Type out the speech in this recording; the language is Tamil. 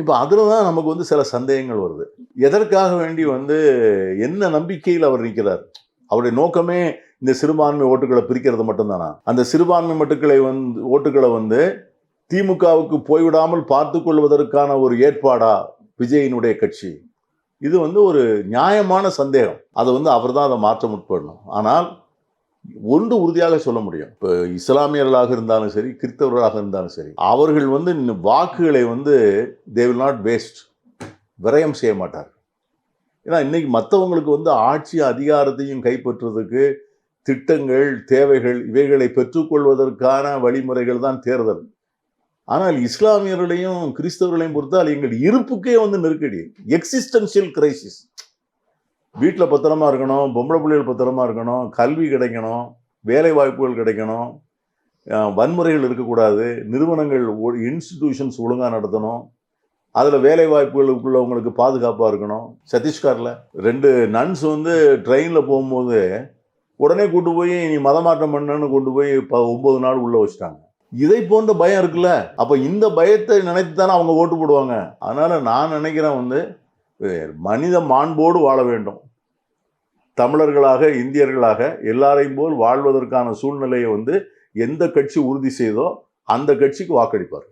இப்போ அதில் தான் நமக்கு வந்து சில சந்தேகங்கள் வருது. எதற்காக வேண்டி வந்து என்ன நம்பிக்கையில் அவர் நிற்கிறார்? அவருடைய நோக்கமே இந்த சிறுபான்மை ஓட்டுகளை பிரிக்கிறது மட்டும்தானா? அந்த சிறுபான்மை ஓட்டுகளை வந்து திமுகவுக்கு போய்விடாமல் பார்த்து கொள்வதற்கான ஒரு ஏற்பாடா விஜயினுடைய கட்சி? இது வந்து ஒரு நியாயமான சந்தேகம். அதை வந்து அவர் தான் அதை மாற்ற முற்படணும். ஆனால் ஒன்று உறுதியாக சொல்ல முடியும். இப்போ இஸ்லாமியர்களாக இருந்தாலும் சரி, கிறிஸ்தவர்களாக இருந்தாலும் சரி, அவர்கள் வந்து வாக்குகளை வந்து தே வில் நாட் வேஸ்ட், விரயம் செய்ய மாட்டார். ஏன்னா இன்னைக்கு மற்றவங்களுக்கு வந்து ஆட்சி அதிகாரத்தையும் கைப்பற்றுவதற்கு திட்டங்கள், தேவைகள் இவைகளை பெற்றுக்கொள்வதற்கான வழிமுறைகள் தான் தேர்தல். ஆனால் இஸ்லாமியர்களையும் கிறிஸ்தவர்களையும் பொறுத்தால் எங்கள் இருப்புக்கே வந்து நெருக்கடி, எக்ஸிஸ்டன்ஷியல் கிரைசிஸ். வீட்டில் பத்திரமா இருக்கணும், பொம்பளை பிள்ளைகள் பத்திரமா இருக்கணும், கல்வி கிடைக்கணும், வேலை வாய்ப்புகள் கிடைக்கணும், வன்முறைகள் இருக்கக்கூடாது, நிறுவனங்கள் இன்ஸ்டிடியூஷன்ஸ் ஒழுங்காக நடத்தணும், அதில் வேலை வாய்ப்புகளுக்குள்ளவங்களுக்கு பாதுகாப்பாக இருக்கணும். சத்தீஸ்கரில் 2 நன்ஸ் வந்து ட்ரெயினில் போகும்போது உடனே கூட்டு போய் நீ மதமாற்றம் பண்ணுன்னு கொண்டு போய் 9 நாள் உள்ள வச்சுட்டாங்க. இதை போன்ற பயம் இருக்குல்ல, அப்போ இந்த பயத்தை நினைத்து தானே அவங்க ஓட்டு போடுவாங்க. அதனால நான் நினைக்கிறேன் வந்து மனித மாண்போடு வாழ வேண்டும். தமிழர்களாக, இந்தியர்களாக எல்லாரையும் போல் வாழ்வதற்கான சூழ்நிலையை வந்து எந்த கட்சி உறுதி செய்தோ அந்த கட்சிக்கு வாக்களிப்பார்.